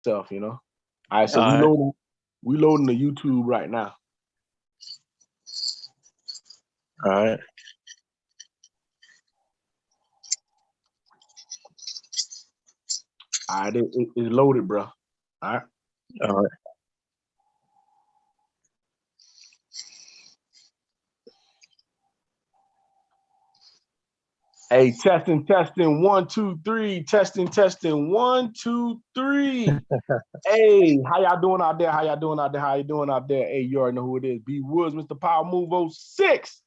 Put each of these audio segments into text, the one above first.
stuff, you know. All right, so All right. we loading the YouTube right now. All right. All right, it's loaded, bro. All right. All right. Hey, testing, 1, 2, 3. Testing, 1, 2, 3. Hey, how y'all doing out there? How y'all doing out there? How you doing out there? Hey, you already know who it is. B Woods, Mr. Power Move 06.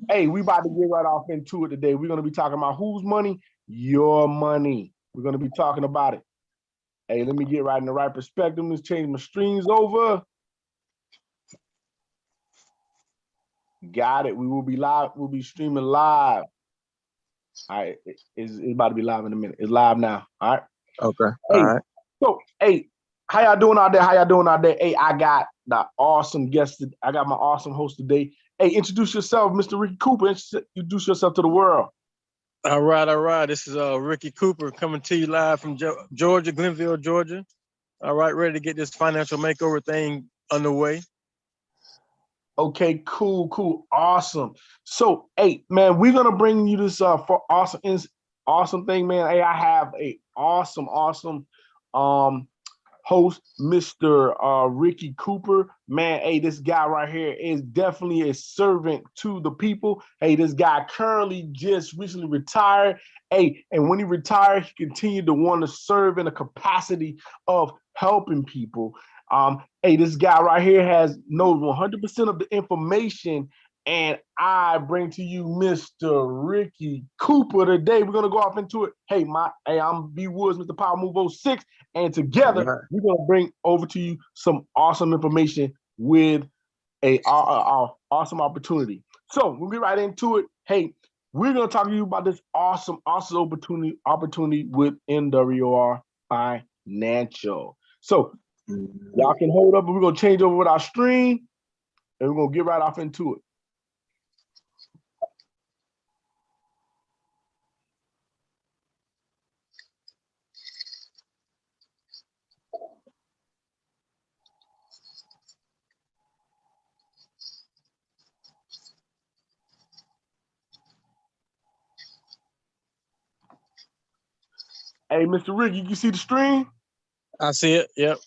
Hey, we about to get right off into it today. We're going to be talking about whose money? Your money. We're going to be talking about it. Hey, let me get right in the right perspective. Let's change my streams over. Got it. We will be live. We'll be streaming live. All right. It's about to be live in a minute. It's live now. All right. Okay. Hey, All right. so, hey, how y'all doing out there? How y'all doing out there? Hey, I got the awesome guest. I got my awesome host today. Hey, introduce yourself, Mr. Ricky Cooper. Introduce yourself to the world. All right. All right. This is Ricky Cooper coming to you live from Georgia, Glenville, Georgia. All right. Ready to get this financial makeover thing underway. Okay, cool, awesome. So, hey, man, we're gonna bring you this for awesome thing, man. Hey, I have a awesome host, Mr. Ricky Cooper. Man, hey, this guy right here is definitely a servant to the people. Hey, this guy currently just recently retired. Hey, and when he retired, he continued to want to serve in a capacity of helping people. Hey, this guy right here knows 100% of the information, and I bring to you Mr. Ricky Cooper today. We're gonna go off into it. Hey, I'm B Woods, Mr. Power Move 06, and together we're gonna bring over to you some awesome information with a awesome opportunity. So we'll get right into it. Hey, we're gonna talk to you about this awesome opportunity with NWR Financial. So y'all can hold up, and we're gonna change over with our stream, and we're gonna get right off into it. Hey, Mr. Rick, you can see the stream? I see it. Yep.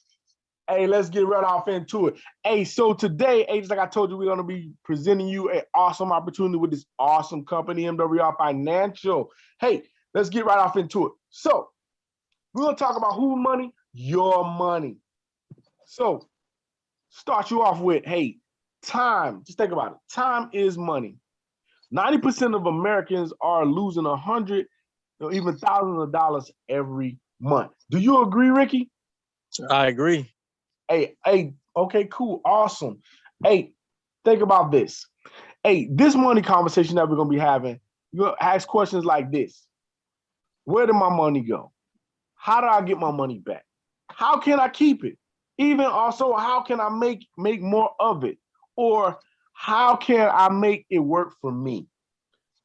Hey, let's get right off into it. Hey, so today, just like I told you, we're going to be presenting you an awesome opportunity with this awesome company, MWR Financial. Hey, let's get right off into it. So we're going to talk about whose money? Your money. So start you off with, hey, time. Just think about it. Time is money. 90% of Americans are losing $100 or even thousands of dollars every month. Do you agree, Ricky? I agree. Hey, okay, cool, awesome. Hey, think about this. Hey, this money conversation that we're gonna be having, you're gonna ask questions like this: where did my money go? How do I get my money back? How can I keep it? Even also, how can I make more of it? Or how can I make it work for me?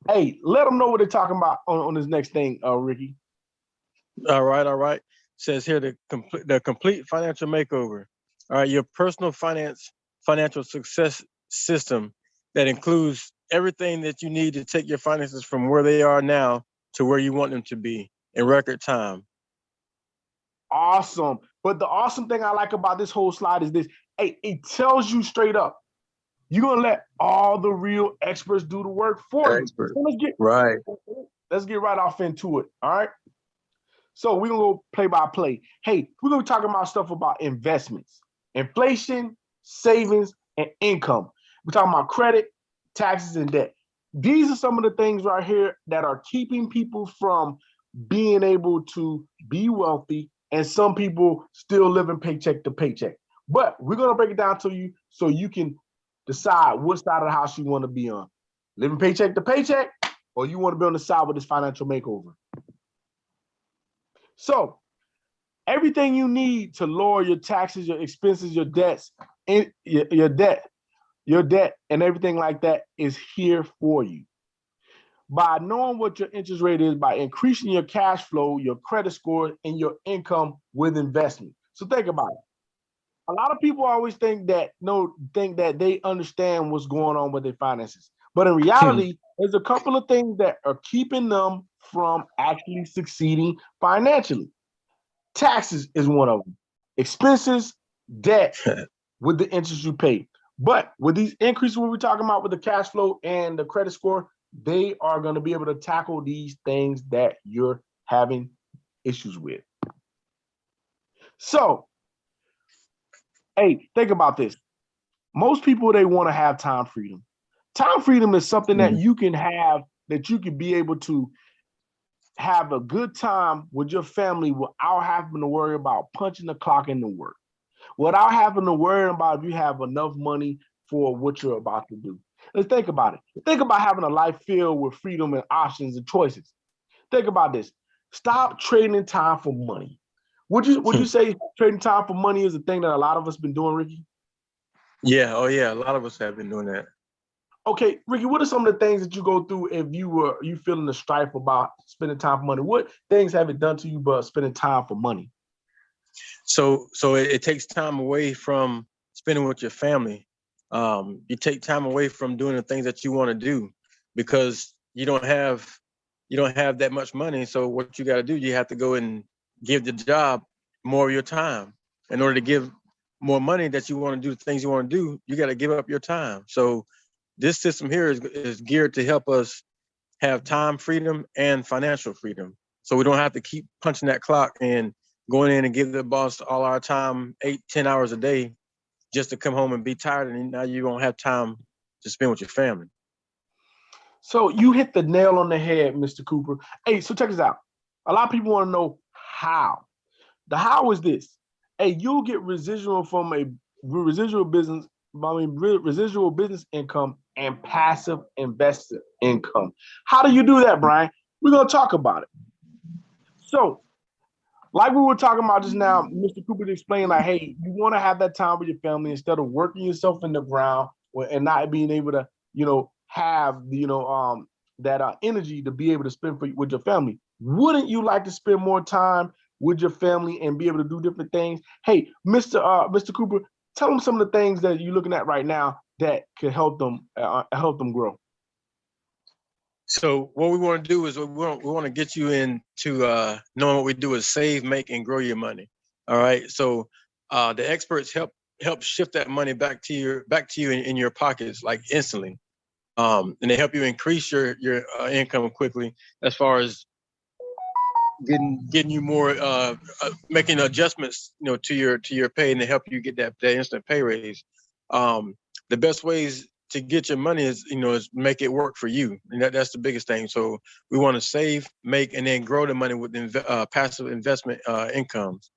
Hey, let them know what they're talking about on this next thing, Ricky. All right. Says here the complete financial makeover. All right, your personal financial success system that includes everything that you need to take your finances from where they are now to where you want them to be in record time. Awesome. But the awesome thing I like about this whole slide is this. Hey, it tells you straight up, you're going to let all the real experts do the work for you. So let's get right off into it. All right. So we're going to go play by play. Hey, we're going to be talking about stuff about investments, inflation, savings, and income. We're talking about credit, taxes, and debt. These are some of the things right here that are keeping people from being able to be wealthy, and some people still living paycheck to paycheck. But we're going to break it down to you so you can decide what side of the house you want to be on. Living paycheck to paycheck, or you want to be on the side with this financial makeover. So everything you need to lower your taxes, your expenses, your debts, your debt, and everything like that is here for you. By knowing what your interest rate is, by increasing your cash flow, your credit score, and your income with investment. So think about it. A lot of people always think that they understand what's going on with their finances. But in reality, there's a couple of things that are keeping them from actually succeeding financially. Taxes is one of them. Expenses, debt, with the interest you pay. But with these increases, what we're talking about with the cash flow and the credit score, they are going to be able to tackle these things that you're having issues with. So, hey, think about this. Most people, they want to have time freedom. Time freedom is something that you can have, that you can be able to have a good time with your family without having to worry about punching the clock into work, without having to worry about if you have enough money for what you're about to do. Let's think about it. Think about having a life filled with freedom and options and choices. Think about this. Stop trading time for money. Would you say trading time for money is a thing that a lot of us been doing, Ricky? Yeah, oh yeah, a lot of us have been doing that. Okay, Ricky, what are some of the things that you go through if you feeling the strife about spending time for money? What things have it done to you but spending time for money? So it takes time away from spending with your family. You take time away from doing the things that you want to do because you don't have that much money. So what you got to do, you have to go and give the job more of your time. In order to give more money that you want to do the things you want to do, you got to give up your time. So this system here is geared to help us have time freedom and financial freedom. So we don't have to keep punching that clock and going in and give the boss all our time, 8-10 hours a day, just to come home and be tired. And now you don't have time to spend with your family. So you hit the nail on the head, Mr. Cooper. Hey, so check this out. A lot of people want to know how. The how is this. Hey, you'll get residual from a residual business, residual business income and passive investor income. How do you do that, Brian? We're going to talk about it. So, like we were talking about just now, Mr. Cooper explained, like, hey, you want to have that time with your family instead of working yourself in the ground and not being able to, have that energy to be able to spend with your family. Wouldn't you like to spend more time with your family and be able to do different things? Hey, Mr. Cooper, tell them some of the things that you're looking at right now that could help them grow. So what we want to do is we want to get you into knowing what we do is save, make, and grow your money. All right. So the experts help shift that money back to you in your pockets like instantly. And they help you increase your income quickly as far as getting you more making adjustments to your pay, and they help you get that instant pay raise. The best ways to get your money is make it work for you, and that's the biggest thing. So we want to save, make, and then grow the money with passive investment incomes.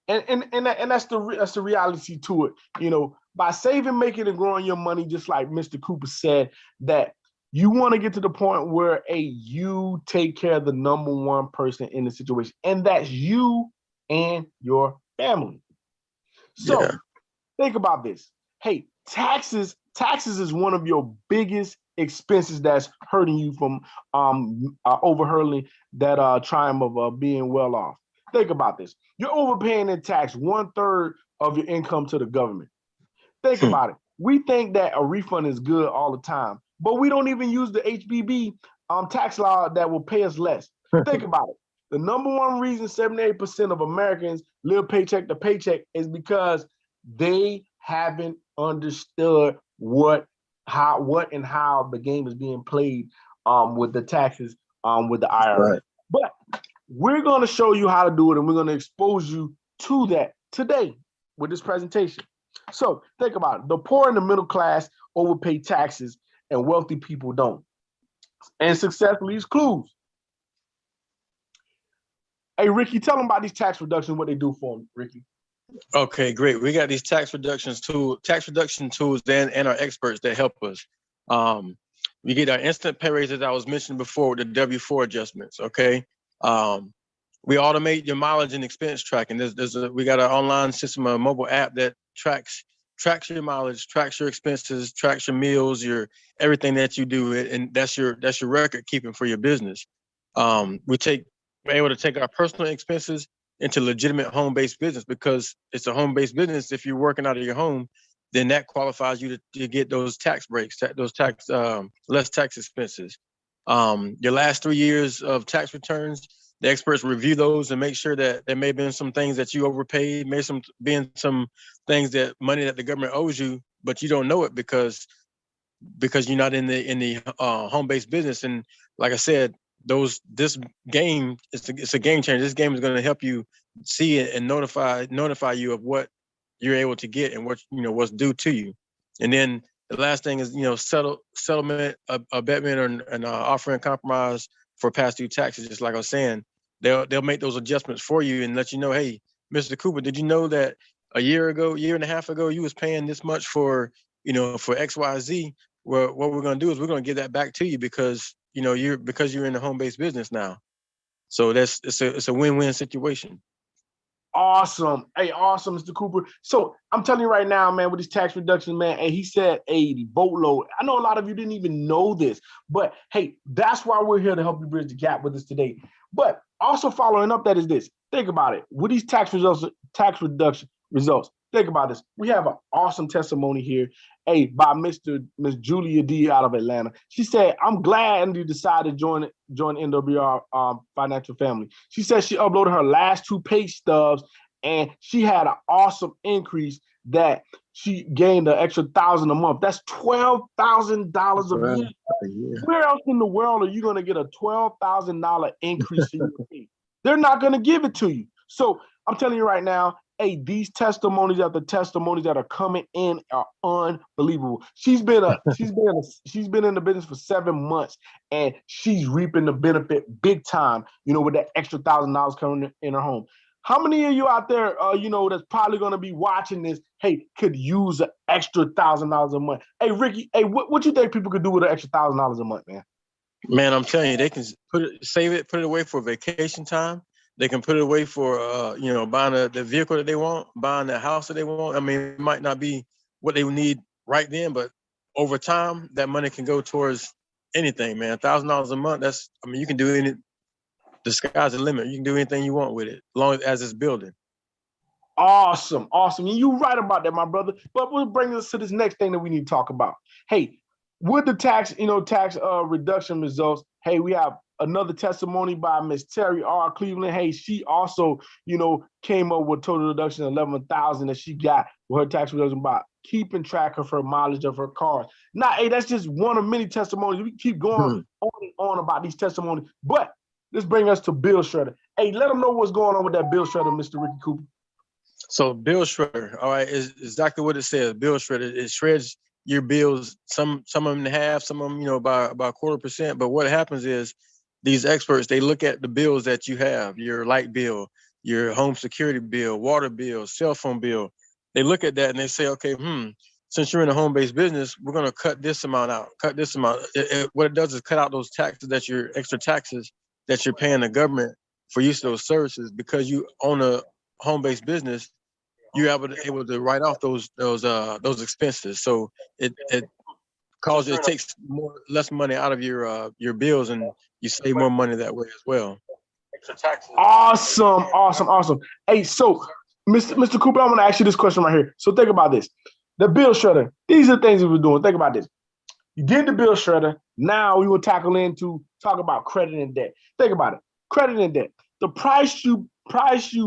And that's the reality to it. By saving, making, and growing your money, just like Mr. Cooper said, that you want to get to the point where you take care of the number one person in the situation, and that's you and your family. So think about this. Hey, taxes is one of your biggest expenses that's hurting you from overhurling that triumph of being well off. Think about this. You're overpaying in tax 1/3 of your income to the government. Think about it. We think that a refund is good all the time, but we don't even use the HBB tax law that will pay us less. Think about it. The number one reason 78% of Americans live paycheck to paycheck is because they haven't understood what and how the game is being played with the taxes with the IRS. Right. But we're going to show you how to do it, and we're going to expose you to that today with this presentation. So think about it. The poor and the middle class overpay taxes, and wealthy people don't. And success leaves clues. Hey, Ricky, tell them about these tax reductions, what they do for them, Ricky. Okay, great. We got these tax reduction tools and our experts that help us. We get our instant pay raises I was mentioning before with the W-4 adjustments. Okay. We automate your mileage and expense tracking. We got an online system, a mobile app that tracks your mileage, tracks your expenses, tracks your meals, your everything that you do, and that's your record keeping for your business. We're able to take our personal expenses into legitimate home-based business, because it's a home-based business. If you're working out of your home, then that qualifies you to get those tax breaks, those tax less tax expenses. Your last 3 years of tax returns, the experts review those and make sure that there may have been some things that you overpaid, may some been some things that money that the government owes you, but you don't know it because you're not in the home-based business. And like I said, this game, it's a game changer. This game is going to help you see it and notify you of what you're able to get and what what's due to you. And then the last thing is settlement, abetment, or offering compromise for past due taxes. Just like I was saying, they'll make those adjustments for you and let you know, hey, Mr. Cooper, did you know that a year and a half ago, you was paying this much for for XYZ? Well, what we're going to do is we're going to give that back to you because you're in the home-based business now. So it's a win-win situation. Awesome. Hey, awesome, Mr. Cooper. So I'm telling you right now, man, with this tax reduction, man, and he said a boatload. I know a lot of you didn't even know this, but hey, that's why we're here to help you bridge the gap with us today. But also following up that is this. Think about it. With these tax reduction results, think about this. We have an awesome testimony here, by Miss Julia D out of Atlanta. She said, "I'm glad you decided to join NWR financial family." She said she uploaded her last 2 pay stubs and she had an awesome increase that she gained an extra $1,000 a month. That's $12,000 a year. Where else in the world are you going to get a $12,000 increase in your pay? They're not going to give it to you. So I'm telling you right now, hey, these testimonies after testimonies that are coming in are unbelievable. She's been in the business for 7 months and she's reaping the benefit big time, with that extra $1,000 coming in her home. How many of you out there, that's probably going to be watching this, hey, could use an extra $1,000 a month? Hey, Ricky, hey, what you think people could do with an extra $1,000 a month, man? Man, I'm telling you, they can save it, put it away for vacation time. They can put it away for, buying the vehicle that they want, buying the house that they want. I mean, it might not be what they need right then, but over time, that money can go towards anything, man. $1,000 a month, you can do anything. The sky's the limit. You can do anything you want with it, as long as it's building. Awesome. And you're right about that, my brother. But we'll bring us to this next thing that we need to talk about. Hey, with the tax reduction results, hey, we have another testimony by Miss Terry R. Cleveland. Hey, she also, came up with total reduction of $11,000 that she got with her tax reduction by keeping track of her mileage of her cars. Now, hey, that's just one of many testimonies. We keep going on and on about these testimonies, but let's bring us to bill shredder. Hey, let them know what's going on with that bill shredder, Mr. Ricky Cooper. So bill shredder, all right, is exactly what it says. Bill shredder, it shreds your bills, some of them in half, some of them, by about 0.25%. But what happens is these experts, they look at the bills that you have, your light bill, your home security bill, water bill, cell phone bill. They look at that and they say, okay, since you're in a home-based business, we're going to cut this amount out, cut this amount. What it does is cut out those taxes extra taxes that you're paying the government for use of those services. Because you own a home-based business, you're able to write off those expenses. So it takes less money out of your bills, and you save more money that way as well. Awesome. Hey, so Mr. Cooper, I'm going to ask you this question right here. So think about this. The bill shredder, these are the things that we're doing. Think about this. You did the bill shredder. Now we will talk about credit and debt. Think about it. Credit and debt. The price you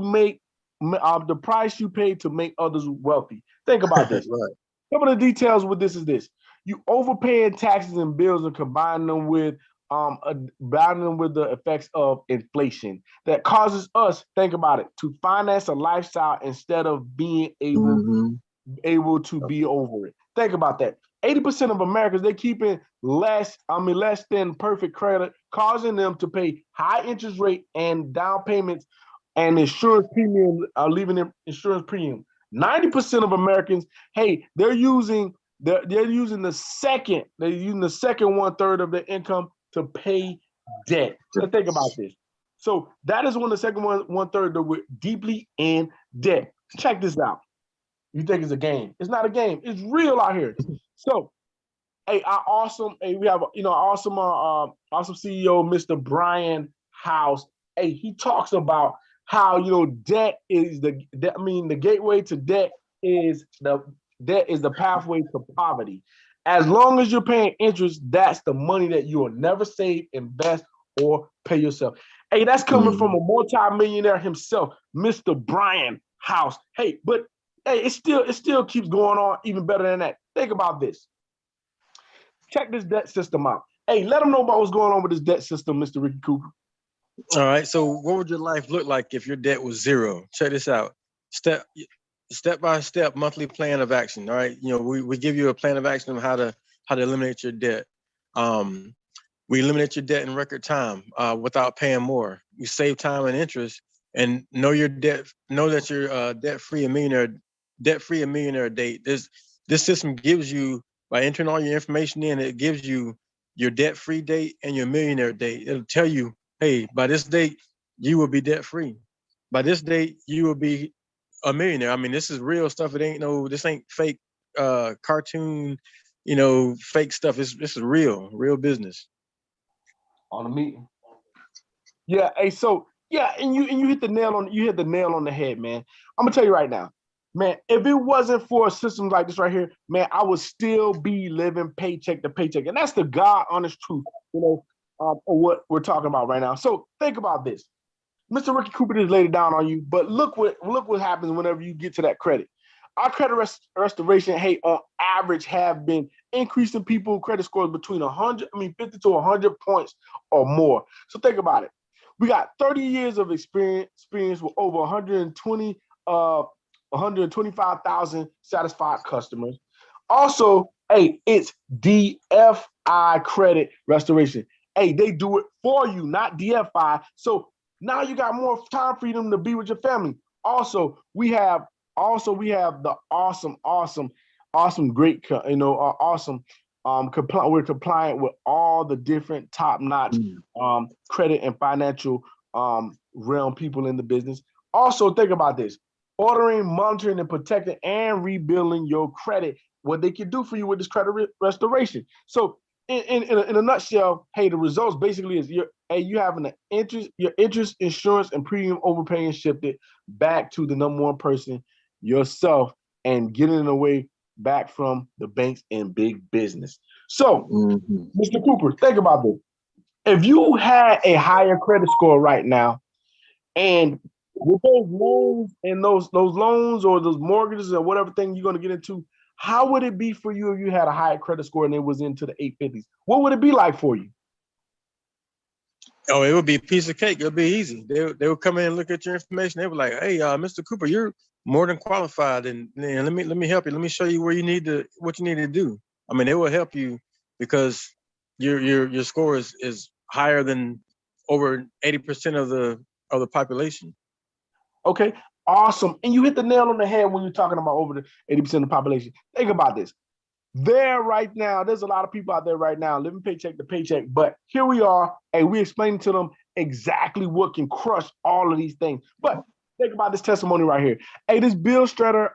make, the price you pay to make others wealthy. Think about this. Right. Some of the details with this is this. You overpaying taxes and bills and combining them with the effects of inflation that causes us, think about it, to finance a lifestyle instead of being able to be over it. Think about that. 80% of Americans, they're keeping less than perfect credit, causing them to pay high interest rate and down payments and insurance premium, leaving them insurance premium. 90% of Americans, hey, they're using the second 1/3 of their income to pay debt. So think about this. So that is when the second 1/3 that we're deeply in debt. Check this out. You think it's a game? It's not a game. It's real out here. So, we have awesome CEO, Mr. Bryan House. Hey, he talks about how debt is the gateway to debt is the pathway to poverty. As long as you're paying interest, that's the money that you will never save, invest, or pay yourself. Hey, that's coming from a multi-millionaire himself, Mr. Bryan House. Hey, but hey, it still keeps going on even better than that. Think about this. Check this debt system out. Hey, let them know about what's going on with this debt system, Mr. Ricky Cooper. All right. So what would your life look like if your debt was zero? Check this out. Step by step monthly plan of action. All right. We give you a plan of action of how to eliminate your debt. We eliminate your debt in record time without paying more. We save time and interest, and know your debt. Know that you're debt free a millionaire date. This system gives you, by entering all your information in, it gives you your debt free date and your millionaire date. It'll tell you, hey, by this date you will be debt free. By this date you will be a millionaire. I mean, this is real stuff. This ain't fake cartoon, fake stuff. This is real business. On the meeting. Yeah, hey, so yeah, and you hit the nail on the head, man. I'm gonna tell you right now, man, if it wasn't for a system like this right here, man, I would still be living paycheck to paycheck. And that's the God honest truth, of what we're talking about right now. So think about this. Mr. Ricky Cooper just laid it down on you, but look what happens whenever you get to that credit. Our credit restoration, hey, on average, have been increasing people credit scores between 50 to 100 points or more. So think about it. We got 30 years of experience with over 125,000 satisfied customers. Also, hey, it's DFI credit restoration. Hey, they do it for you, not DFI. So now you got more time freedom to be with your family. Also, we have the awesome, great, awesome. We're compliant with all the different top-notch credit and financial realm people in the business. Also, think about this: ordering, monitoring, and protecting and rebuilding your credit. What they can do for you with this credit restoration. So, in a nutshell, hey, the results basically is you having your interest, insurance, and premium overpaying shifted back to the number one person, yourself, and getting away back from the banks and big business. So, Mr. Cooper, think about this. If you had a higher credit score right now, and with those loans and those loans or those mortgages or whatever thing you're going to get into, how would it be for you if you had a higher credit score and it was into the 850s? What would it be like for you? Oh, it would be a piece of cake. It would be easy. They would come in and look at your information. They were like, "Hey, Mr. Cooper, you're more than qualified, and let me help you. Let me show you what you need to do." I mean, they will help you because your score is higher than over 80% of the population. Okay, awesome. And you hit the nail on the head when you're talking about over the 80% of the population. Think about this. Right now, there's a lot of people out there right now living paycheck to paycheck, but here we are, and we explaining to them exactly what can crush all of these things. But think about this testimony right here. Hey, this Bill Strader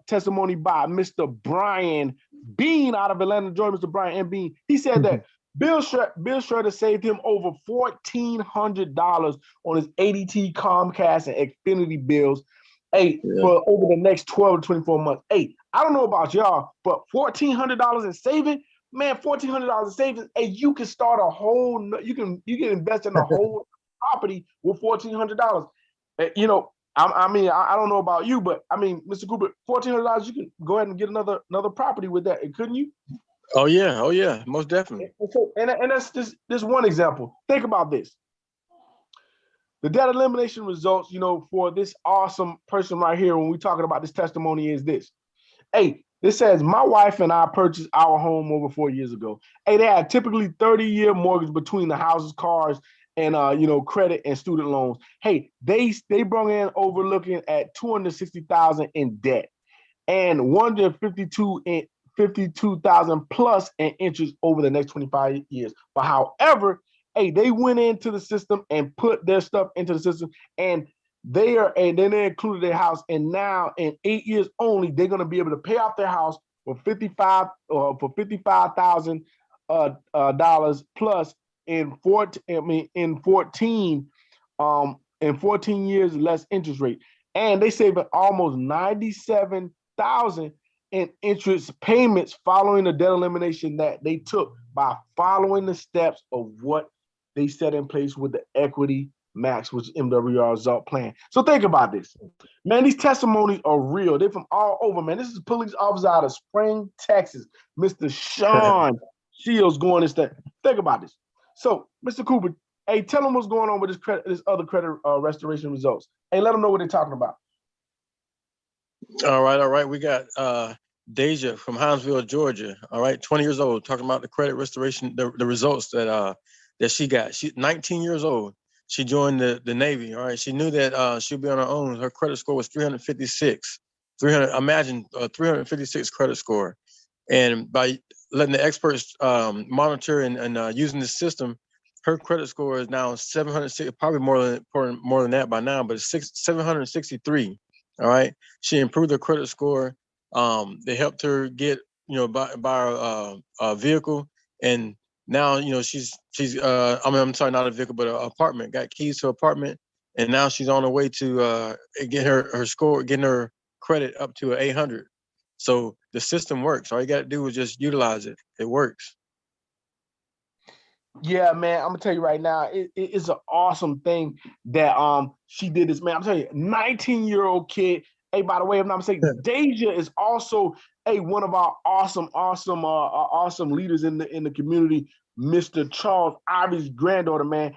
testimony by Mr. Brian Bean out of Atlanta, Georgia. Mr. Brian M. Bean. He said that Bill Strader saved him over $1,400 on his ADT, Comcast, and Xfinity bills. Hey, for over the next 12 to 24 months. Hey, I don't know about y'all, but $1,400 in saving, man, $1,400 in savings. Hey, you can start you can invest in a whole property with $1,400. I don't know about you, but I mean, Mr. Cooper, $1,400, you can go ahead and get another property with that, couldn't you? Oh yeah, most definitely. And that's this one example. Think about this. The debt elimination results, for this awesome person right here, when we're talking about this testimony, is this. Hey, this says, my wife and I purchased our home over 4 years ago. Hey, they had typically 30-year mortgage between the houses, cars, and credit and student loans. Hey, they brought in over looking at $260,000 in debt and $152,000 plus in interest over the next 25 years. But however, hey, they went into the system and put their stuff into the system, and then they included their house. And now in 8 years only, they're going to be able to pay off their house for $55,000 dollars plus in 14 in 14 years less interest rate. And they saving almost $97,000 in interest payments following the debt elimination that they took by following the steps of what they set in place with the equity max, which MWR result plan. So think about this. Man, these testimonies are real. They're from all over, man. This is a police officer out of Spring, Texas, Mr. Sean Shields going this thing. Think about this. So, Mr. Cooper, hey, tell them what's going on with this other credit restoration results. Hey, let them know what they're talking about. All right. We got Deja from Hinesville, Georgia. All right, 20 years old, talking about the credit restoration, the results that she got. She's 19 years old. She joined the Navy. All right, she knew that she'd be on her own. Her credit score was 356. 356 credit score. And by letting the experts monitor and using the system, her credit score is now 760, probably more than that by now, but it's 763. All right, she improved her credit score. They helped her get, buy a vehicle, and now she's I'm sorry, not a vehicle, but an apartment. Got keys to an apartment, and now she's on her way to get her score, getting her credit up to 800. So the system works. All you got to do is just utilize it. It works. Yeah, man, I'm gonna tell you right now, it's an awesome thing that she did this, man. I'm telling you, 19-year-old kid. Hey, by the way, if I'm not mistaken, Deja is also one of our awesome leaders in the community, Mr. Charles Ivy's granddaughter, man.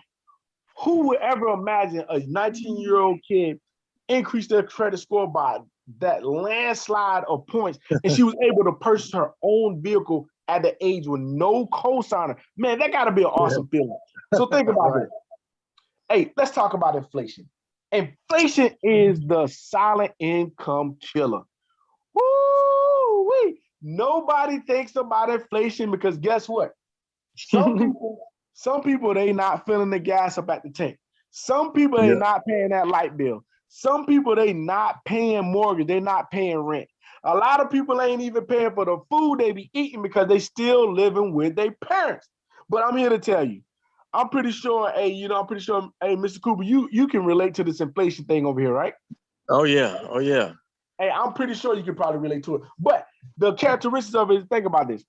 Who would ever imagine a 19-year-old kid increase their credit score by that landslide of points, and she was able to purchase her own vehicle at the age with no co-signer? Man, that got to be an awesome feeling. So think about this. Hey, let's talk about inflation. Inflation is the silent income killer. Woo-wee. Nobody thinks about inflation because guess what? Some people, they not filling the gas up at the tank. Some people, they not paying that light bill. Some people, they not paying mortgage. They not paying rent. A lot of people ain't even paying for the food they be eating because they still living with their parents. But I'm here to tell you, I'm pretty sure, Mr. Cooper, you can relate to this inflation thing over here, right? Oh yeah. Hey, I'm pretty sure you can probably relate to it. But the characteristics of it, think about this.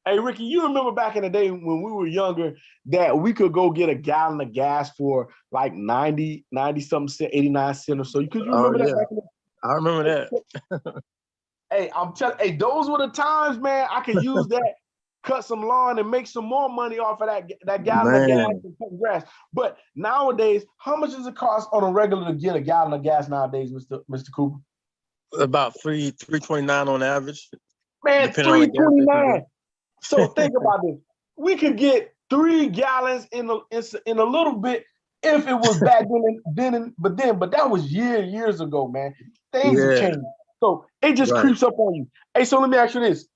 Hey, Ricky, you remember back in the day when we were younger that we could go get a gallon of gas for like 90 something cents, 89 cents or so. Could you remember that back in the day? I remember that. Hey, I'm telling hey, those were the times, man. I could use that, cut some lawn and make some more money off of that gallon of gas and cut grass. But nowadays, how much does it cost on a regular to get a gallon of gas nowadays, Mr. Cooper? About $3.29 on average. Man, $3.29. So think about this. We could get 3 gallons in a little bit if it was back then, but that was years ago, man. Things have changed. So it just creeps up on you. Hey, so let me ask you this,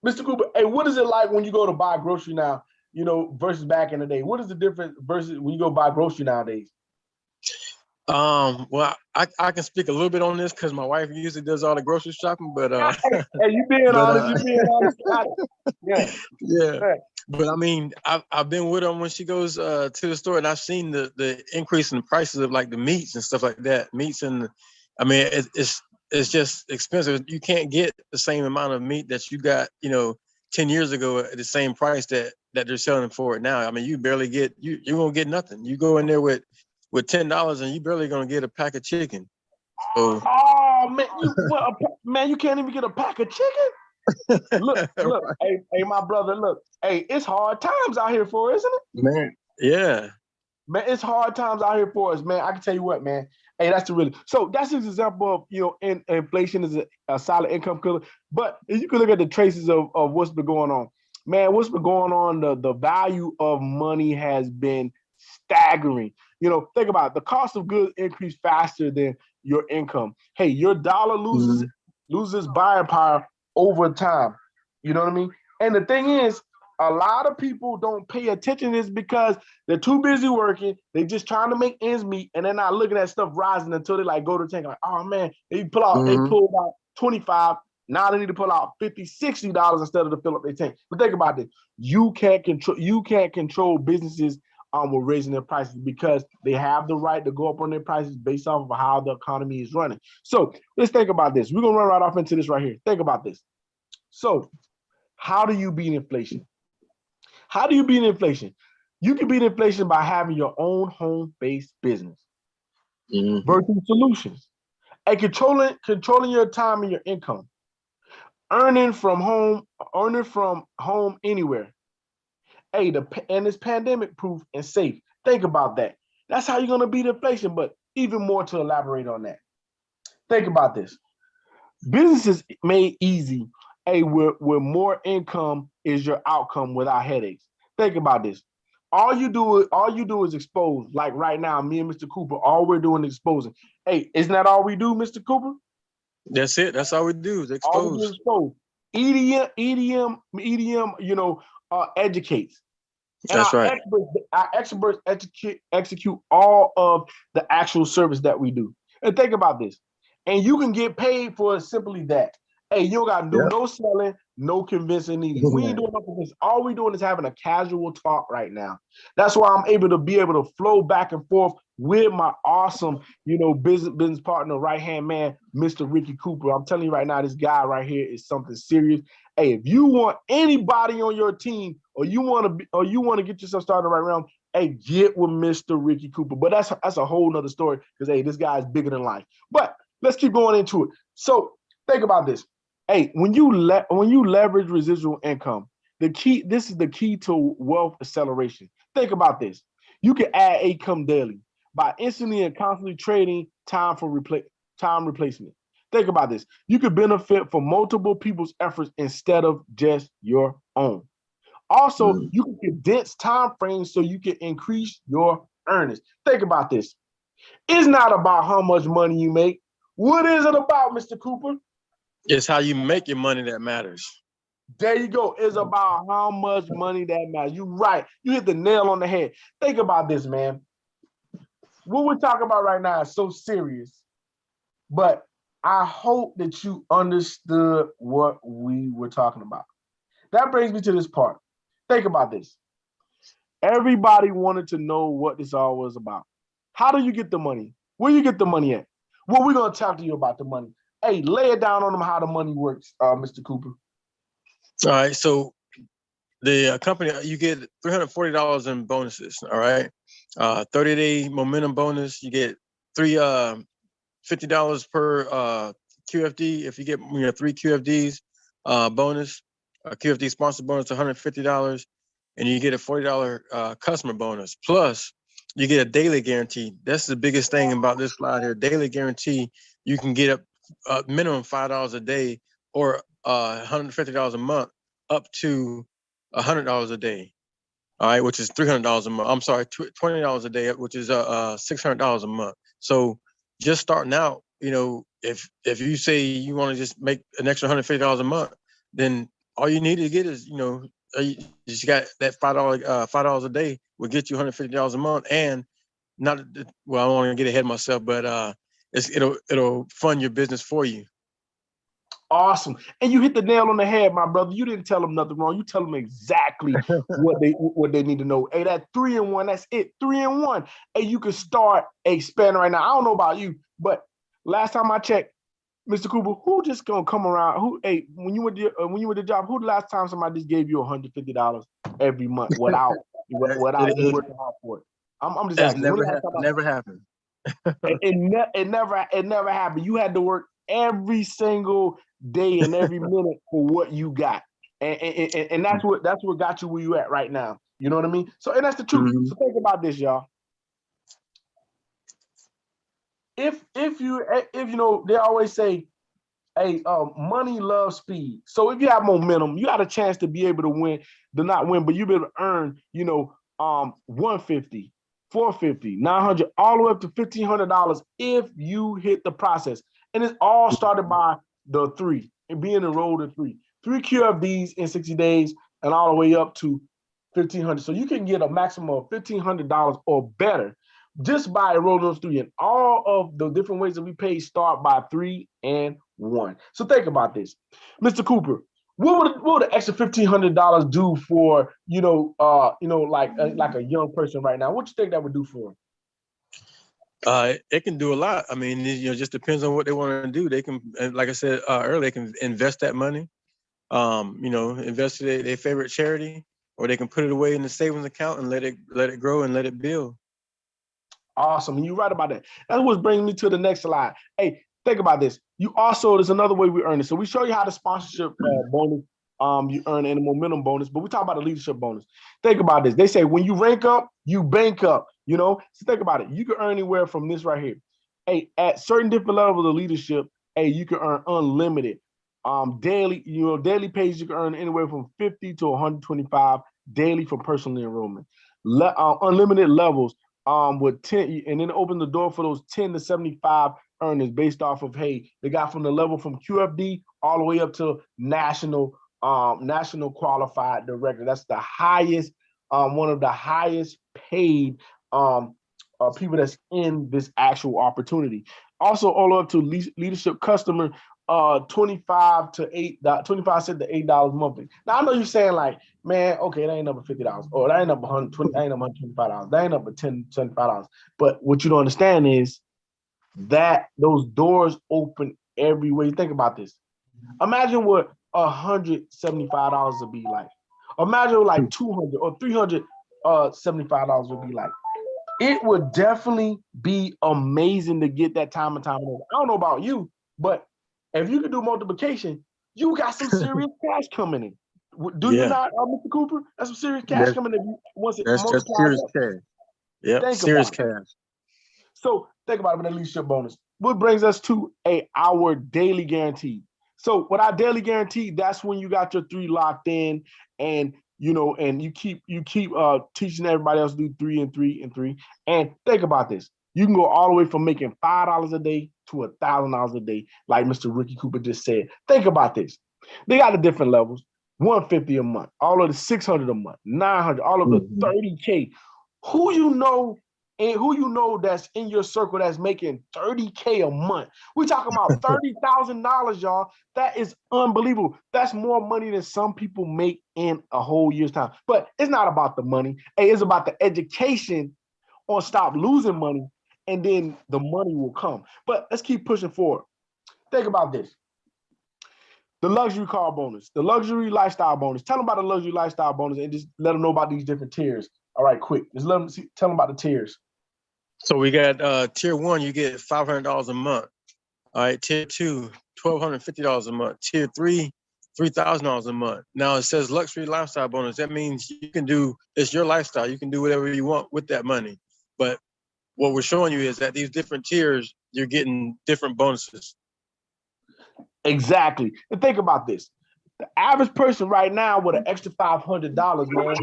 Mr. Cooper. Hey, what is it like when you go to buy a grocery now, versus back in the day? What is the difference versus when you go buy grocery nowadays? Well, I can speak a little bit on this because my wife usually does all the grocery shopping, but hey, you being honest. Yeah. But I mean, I've been with her when she goes to the store, and I've seen the increase in the prices of like the meats and stuff like that. Meats, and I mean, it's just expensive. You can't get the same amount of meat that you got, 10 years ago at the same price that they're selling for it now. I mean, you barely get you won't get nothing. You go in there with $10 and you barely gonna get a pack of chicken. So, man, you can't even get a pack of chicken. Look, hey, my brother, look, hey, it's hard times out here for us, isn't it? Man, yeah. Man, it's hard times out here for us, man. I can tell you what, man. Hey, that's that's an example of, inflation is a solid income killer. But if you can look at the traces of what's been going on, man, what's been going on, the value of money has been staggering. Think about it. The cost of goods increase faster than your income. Hey, your dollar loses buying power over time. You know what I mean? And the thing is, a lot of people don't pay attention to this because they're too busy working. They're just trying to make ends meet, and they're not looking at stuff rising until they like go to the tank. Like, oh man, they pulled out 25. Now they need to pull out $50, $60 instead of to fill up their tank. But think about this: you can't control businesses were raising their prices because they have the right to go up on their prices based off of how the economy is running. So let's think about this. We're gonna run right off into this right here. Think about this. So how do you beat inflation? How do you beat inflation? You can beat inflation by having your own home-based business. Virtual solutions. And controlling your time and your income. Earning from home anywhere. Hey, and it's pandemic proof and safe. Think about that. That's how you're gonna beat inflation, but even more to elaborate on that. Think about this. Businesses made easy, where more income is your outcome without headaches. Think about this. All you do is expose. Like right now, me and Mr. Cooper, all we're doing is exposing. Hey, isn't that all we do, Mr. Cooper? That's it. That's all we do is All we do expose. is expose. EDM, educates. And That's right. our experts execute all of the actual service that we do. And think about this. And you can get paid for simply that. Hey, you don't got to do Yep. no selling, no convincing needed. We ain't doing nothing. All we doing is having a casual talk right now. That's why I'm able to flow back and forth with my awesome, business partner, right hand man, Mr. Ricky Cooper. I'm telling you right now, this guy right here is something serious. Hey, if you want anybody on your team, or you want to get yourself started right around, hey, get with Mr. Ricky Cooper. But that's a whole nother story, because hey, this guy is bigger than life. But let's keep going into it. So think about this. Hey, when you leverage residual income, this is the key to wealth acceleration. Think about this. You can add income daily by instantly and constantly trading time replacement. Think about this. You could benefit from multiple people's efforts instead of just your own. Also, you can condense time frames so you can increase your earnings. Think about this. It's not about how much money you make. What is it about, Mr. Cooper? It's how you make your money that matters. There you go. It's about how much money that matters. You're right. You hit the nail on the head. Think about this, man. What we're talking about right now is so serious, but I hope that you understood what we were talking about. That brings me to this part. Think about this. Everybody wanted to know what this all was about. How do you get the money? Where you get the money at? Well, we're going to talk to you about the money. Hey, lay it down on them how the money works, Mr. Cooper. All right. So the company, you get $340 in bonuses. All right. 30-day momentum bonus. You get $50 per QFD. If you get 3 QFDs bonus, a QFD sponsor bonus, $150, and you get a $40 customer bonus. Plus, you get a daily guarantee. That's the biggest thing about this slide here. Daily guarantee. You can get a minimum $5 a day, or $150 a month, up to $100 a day. All right, which is $300 a month. I'm sorry, $20 a day, which is $600 a month. So just starting out, if you say you want to just make an extra $150 a month, then all you need to get is, you just got that $5 a day will get you $150 a month, and not, well, I don't want to get ahead of myself, but it'll fund your business for you. Awesome. And you hit the nail on the head, my brother. You didn't tell them nothing wrong. You tell them exactly what they need to know. Hey, that 3-in-1, that's it. 3-in-1. Hey, you can start expanding right now. I don't know about you, but last time I checked, Mr. Cooper, who just gonna come around? When you went to job, who the last time somebody just gave you $150 every month without you working hard for it? I'm just asking. Never happened. It never happened. You had to work every single day and every minute for what you got, and that's what got you where you at right now. You know what I mean? So, and that's the truth. So think about this, y'all. If they always say, hey, money loves speed. So if you have momentum, you got a chance to be able to win, to not win, but you be able to earn, 150, 450, 900, all the way up to $1,500 if you hit the process. And it's all started by the 3 and being enrolled in 3 QFDs in 60 days, and all the way up to $1,500. So you can get a maximum of $1,500 or better just by enrolling those 3. And all of the different ways that we pay start by 3 and 1. So think about this. Mr. Cooper, what would the extra $1,500 do for like a young person right now? What you think that would do for them? It can do a lot. I mean, it just depends on what they want to do. They can, like I said earlier, they can invest that money. Invest it in their favorite charity, or they can put it away in the savings account and let it grow and let it build. Awesome. And you're right about that. That's what's bringing me to the next slide. Hey, think about this. There's another way we earn it. So we show you how the sponsorship bonus, you earn in the momentum bonus, but we talk about the leadership bonus. Think about this. They say when you rank up, you bank up, So think about it. You can earn anywhere from this right here. Hey, at certain different levels of leadership, hey, you can earn unlimited. Daily, daily pays you can earn anywhere from 50 to 125 daily for personal enrollment. Unlimited levels with 10, and then open the door for those 10 to 75 earners based off of, hey, they got from the level from QFD all the way up to national qualified director. That's the highest, one of the highest paid people that's in this actual opportunity. Also, all up to leadership customer, 25 to $8 to $8 monthly. Now I know you're saying like, man, okay, that ain't number $50, or that ain't number $120, that ain't number $125, that ain't number $75. But what you don't understand is that those doors open every way. Think about this. Imagine what $175 would be like. Imagine like 200 or $375 would be like. It would definitely be amazing to get that time and time again. I don't know about you, but if you can do multiplication, you got some serious cash coming in. Do you not, Mr. Cooper? That's some serious cash coming in once it multiplies. That's serious cash. Yep, serious cash. So think about it with a leadership bonus. What brings us to our daily guarantee. So with our daily guarantee, that's when you got your 3 locked in, and and you keep teaching everybody else to do 3 and 3 and 3. And think about this. You can go all the way from making $5 a day to $1,000 a day, like Mr. Ricky Cooper just said. Think about this. They got the different levels: $150 a month, all of the $600 a month, $900, all of the $30K. Who you know that's in your circle that's making $30K a month? We talking about $30,000, y'all. That is unbelievable. That's more money than some people make in a whole year's time. But it's not about the money. Hey, it's about the education on stop losing money, and then the money will come. But let's keep pushing forward. Think about this. The luxury car bonus, the luxury lifestyle bonus. Tell them about the luxury lifestyle bonus and just let them know about these different tiers. All right, quick. Just tell them about the tiers. So we got tier 1, you get $500 a month. All right, tier 2, $1,250 a month. Tier 3, $3,000 a month. Now it says luxury lifestyle bonus. That means it's your lifestyle. You can do whatever you want with that money. But what we're showing you is that these different tiers, you're getting different bonuses. Exactly. And think about this. The average person right now with an extra $500, man,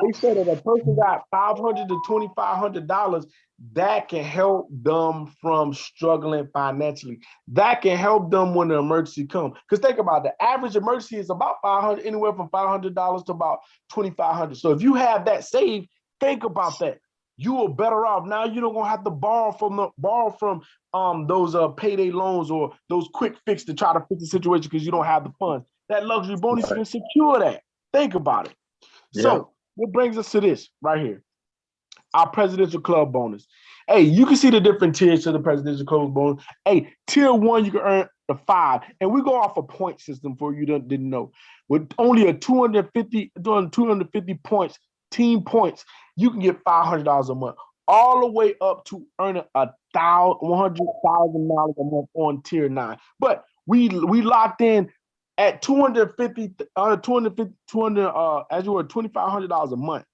they say that a person got $500 to $2,500, that can help them from struggling financially. That can help them when the emergency comes. Because think about it, the average emergency is about $500, anywhere from $500 to about $2,500. So if you have that saved, think about that. You are better off now. You don't gonna have to borrow from those payday loans or those quick fix to try to fix the situation because you don't have the funds. That luxury bonus can secure that. Think about it. Yeah. So what brings us to this right here, our presidential club bonus. Hey, you can see the different tiers to the presidential club bonus. Hey, tier 1, you can earn the 5, and we go off a point system for you didn't know. With only a 250 points, team points, you can get $500 a month, all the way up to earning $100,000 a month on tier 9. But we locked in at $250, as you were $2,500 a month.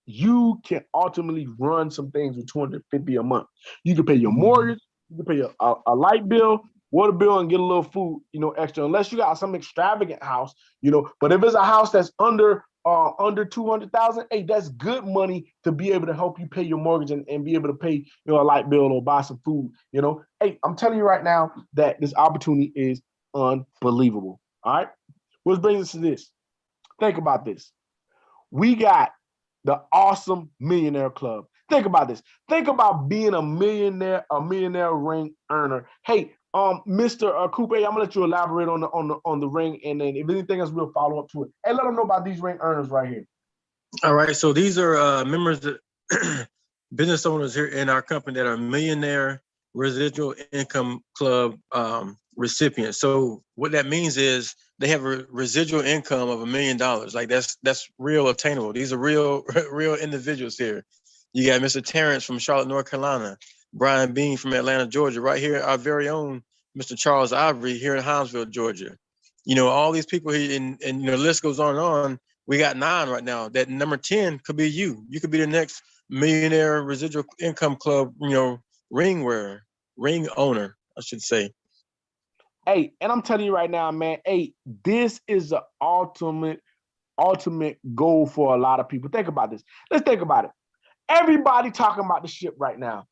You can ultimately run some things with $250 a month. You can pay your mortgage, you can pay a light bill, water bill, and get a little food, extra. Unless you got some extravagant house, But if it's a house that's under $200,000, hey, that's good money to be able to help you pay your mortgage and be able to pay a light bill or buy some food. Hey, I'm telling you right now that this opportunity is unbelievable. All right, which brings us to this. Think about this. We got the Awesome Millionaire Club. Think about this. Think about being a millionaire rank earner. Hey, Mr. Coupe, I'm gonna let you elaborate on the ring, and then if anything else, we'll follow up to it. And let them know about these ring earners right here. All right, so these are members that business owners here in our company that are millionaire residual income club recipients. So what that means is they have a residual income of $1 million. Like that's real attainable. These are real real individuals here. You got Mr. Terrence from Charlotte, North Carolina, Brian Bean from Atlanta, Georgia, right here, our very own Mr. Charles Ivory here in Hinesville, Georgia. You know, all these people here, and you know, the list goes on and on. We got 9 right now. That number 10 could be you. You could be the next millionaire residual income club, you know, ring wearer, ring owner, I should say. Hey, and I'm telling you right now, man, hey, this is the ultimate goal for a lot of people. Think about this. Let's think about it. Everybody talking about the ship right now.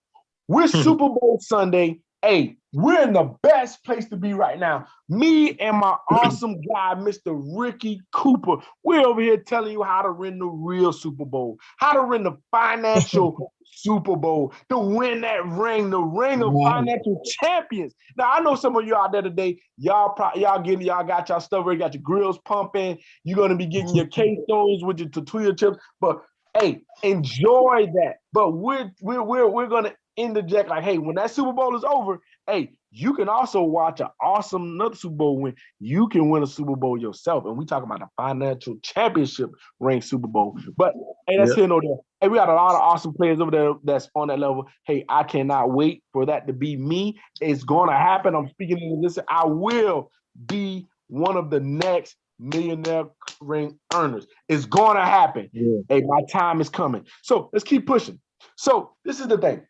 We're Super Bowl Sunday. Hey, we're in the best place to be right now. Me and my awesome guy, Mr. Ricky Cooper, we're over here telling you how to win the real Super Bowl, how to win the financial Super Bowl, to win that ring, the ring of financial champions. Now, I know some of you out there today, y'all got y'all stuff ready, got your grills pumping. You're going to be getting your quesos with your tortilla chips, but hey, enjoy that. But we're going to interject like, hey, when that Super Bowl is over, hey, you can also watch an awesome another Super Bowl win. You can win a Super Bowl yourself. And we talk about the financial championship ring Super Bowl. But hey, that's here no there. Hey, we got a lot of awesome players over there that's on that level. Hey, I cannot wait for that to be me. It's going to happen. I'm speaking into this. I will be one of the next millionaire ring earners. It's going to happen. Yeah. Hey, my time is coming. So let's keep pushing. So this is the thing.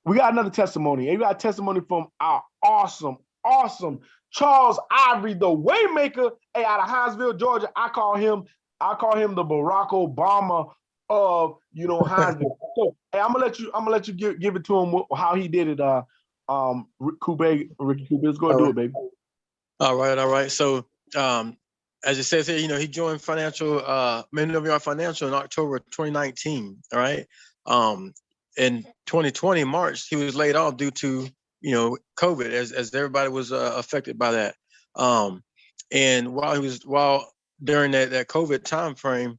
We got another testimony. And we got a testimony from our awesome Charles Ivory, the Waymaker. Hey, out of Hinesville, Georgia. I call him the Barack Obama of Hinesville. So hey, I'm gonna let you give it to him how he did it. Ricky Coupe, let's go and do it, baby. All right. So as it says here, he joined Millionaire Financial in October 2019. All right. In 2020 March, he was laid off due to COVID, as everybody was affected by that. And while during that COVID time frame,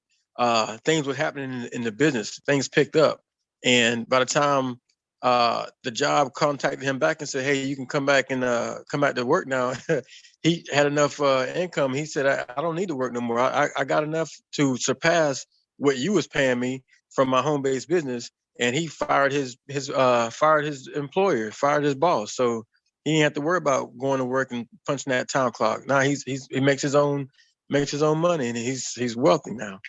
things were happening in the business. Things picked up, and by the time the job contacted him back and said, "Hey, you can come back to work now," he had enough income. He said, "I don't need to work no more. I got enough to surpass what you was paying me from my home-based business." And he fired his employer, fired his boss. So he didn't have to worry about going to work and punching that time clock. Now he makes his own money, and he's wealthy now.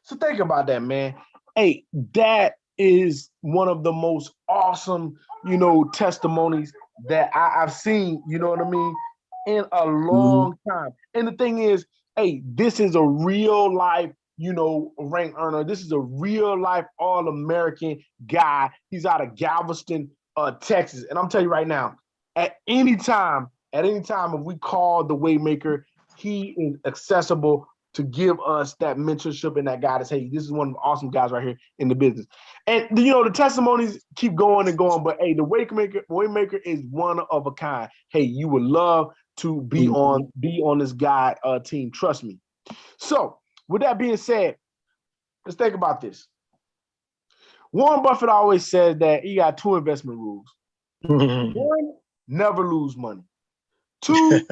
So think about that, man. Hey, that is one of the most awesome, testimonies that I've seen, you know what I mean, in a long time. And the thing is, hey, this is a real life rank earner. This is a real life All-American guy. He's out of Galveston, Texas. And I'm telling you right now, at any time, if we call the Waymaker, he is accessible to give us that mentorship and that guidance. Hey, this is one of the awesome guys right here in the business. And the testimonies keep going and going, but hey, the Waymaker is one of a kind. Hey, you would love to be on this guy team. Trust me. So with that being said, let's think about this. Warren Buffett always says that he got 2 investment rules. 1, never lose money. 2,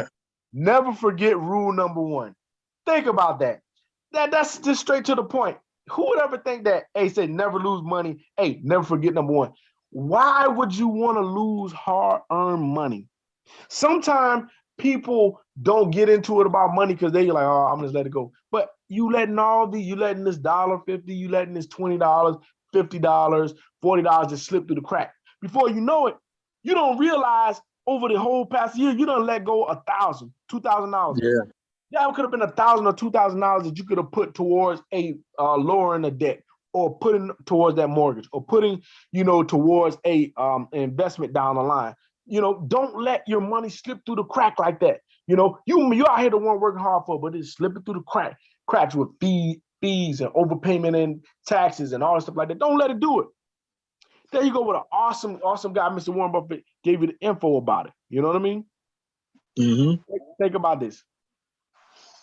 never forget rule number 1. Think about that. That's just straight to the point. Who would ever think that, hey, say never lose money, hey, never forget number 1. Why would you want to lose hard-earned money? Sometimes people don't get into it about money because they're like, oh, I'm just let it go. But you letting this $1.50, you letting this $20, $50, $40 just slip through the crack. Before you know it, you don't realize over the whole past year, you done let go $1,000, $2,000. Yeah. That could have been $1,000 or $2,000 that you could have put towards lowering the debt, or putting towards that mortgage, or putting, towards an investment down the line. Don't let your money slip through the crack like that. You out here the one working hard for, but it's slipping through the cracks with fees and overpayment and taxes and all that stuff like that. Don't let it do it. There you go with an awesome guy, Mr. Warren Buffett gave you the info about it. You know what I mean? Mm-hmm. Think about this.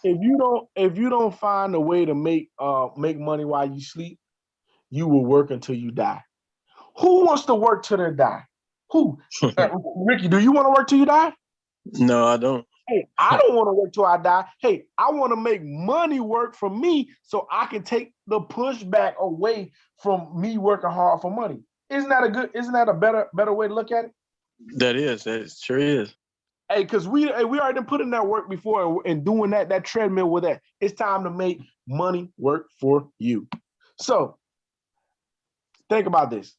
If you don't find a way to make money while you sleep, you will work until you die. Who wants to work till they die? Who? Ricky, do you want to work till you die? No, I don't. Hey, I don't want to work till I die. Hey, I want to make money work for me so I can take the pushback away from me working hard for money. Isn't that a better way to look at it? That sure is. Hey, because we already put in that work before and doing that treadmill with that. It's time to make money work for you. So think about this.